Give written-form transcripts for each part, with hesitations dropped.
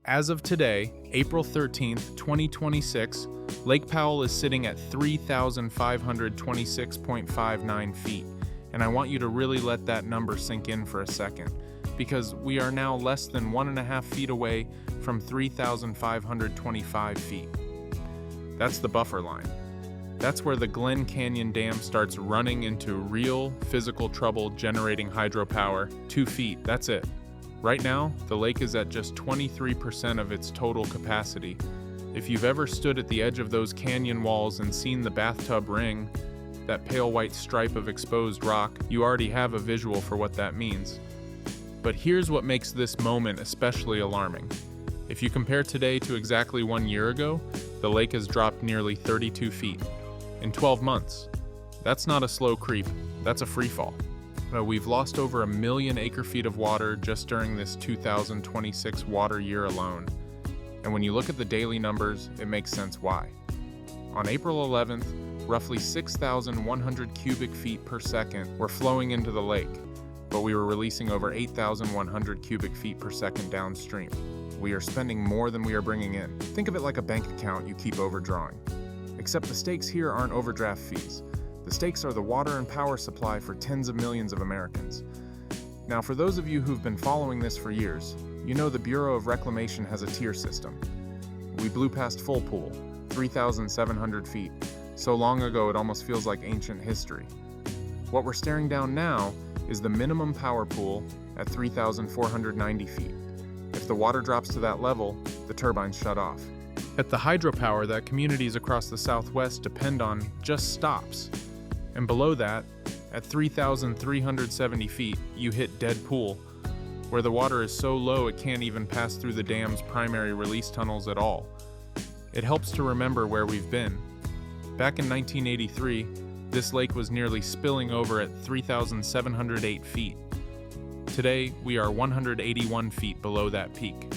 As of today, April 13th, 2026, Lake Powell is sitting at 3,526.59 feet, and I want you to really let that number sink in for a second, because we are now less than 1.5 feet away from 3,525 feet. That's the buffer line. That's where the Glen Canyon Dam starts running into real physical trouble generating hydropower. 2 feet, that's it. Right now, the lake is at just 23% of its total capacity. If you've ever stood at the edge of those canyon walls and seen the bathtub ring, that pale white stripe of exposed rock, you already have a visual for what that means. But here's what makes this moment especially alarming. If you compare today to exactly 1 year ago, the lake has dropped nearly 32 feet. In 12 months. That's not a slow creep, that's a freefall. We've lost over 1 million acre-feet of water just during this 2026 water year alone. And when you look at the daily numbers, it makes sense why. On April 11th, roughly 6,100 cubic feet per second were flowing into the lake, but we were releasing over 8,100 cubic feet per second downstream. We are spending more than we are bringing in. Think of it like a bank account you keep overdrawing. Except the stakes here aren't overdraft fees. The stakes are the water and power supply for tens of millions of Americans. Now, for those of you who've been following this for years, you know the Bureau of Reclamation has a tier system. We blew past full pool, 3,700 feet. So long ago it almost feels like ancient history. What we're staring down now is the minimum power pool at 3,490 feet. If the water drops to that level, the turbines shut off. At the hydropower that communities across the Southwest depend on just stops. And below that, at 3,370 feet, you hit dead pool, where the water is so low it can't even pass through the dam's primary release tunnels at all. It helps to remember where we've been. Back in 1983, this lake was nearly spilling over at 3,708 feet. Today, we are 181 feet below that peak.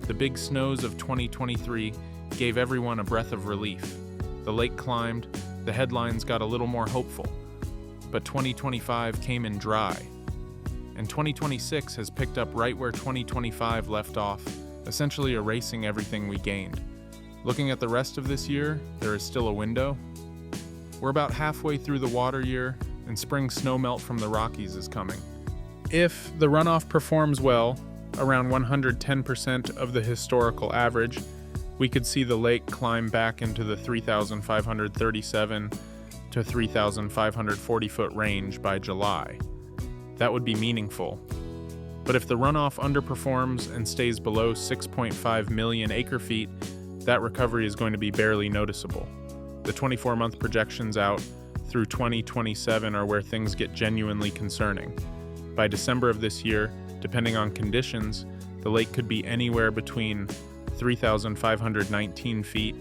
The big snows of 2023 gave everyone a breath of relief. The lake climbed, the headlines got a little more hopeful. But 2025 came in dry. And 2026 has picked up right where 2025 left off, essentially erasing everything we gained. Looking at the rest of this year, there is still a window. We're about halfway through the water year, and spring snowmelt from the Rockies is coming. If the runoff performs well, around 110% of the historical average, we could see the lake climb back into the 3,537 to 3,540 foot range by July. That would be meaningful. But if the runoff underperforms and stays below 6.5 million acre-feet, that recovery is going to be barely noticeable. The 24-month projections out through 2027 are where things get genuinely concerning. By December of this year, depending on conditions, the lake could be anywhere between 3,519 feet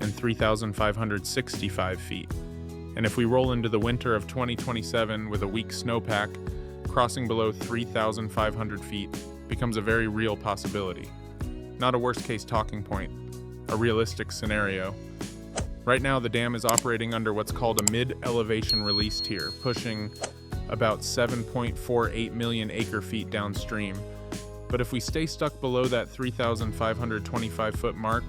and 3,565 feet. And if we roll into the winter of 2027 with a weak snowpack, crossing below 3,500 feet becomes a very real possibility. Not a worst-case talking point, a realistic scenario. Right now, the dam is operating under what's called a mid-elevation release tier, pushing about 7.48 million acre-feet downstream. But if we stay stuck below that 3,525-foot mark,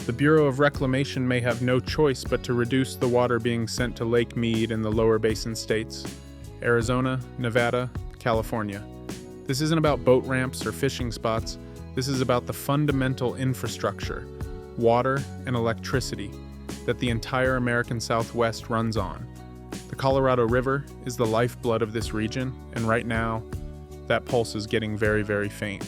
the Bureau of Reclamation may have no choice but to reduce the water being sent to Lake Mead in the lower basin states, Arizona, Nevada, California. This isn't about boat ramps or fishing spots. This is about the fundamental infrastructure, water and electricity, that the entire American Southwest runs on. The Colorado River is the lifeblood of this region, and right now, that pulse is getting very, very faint.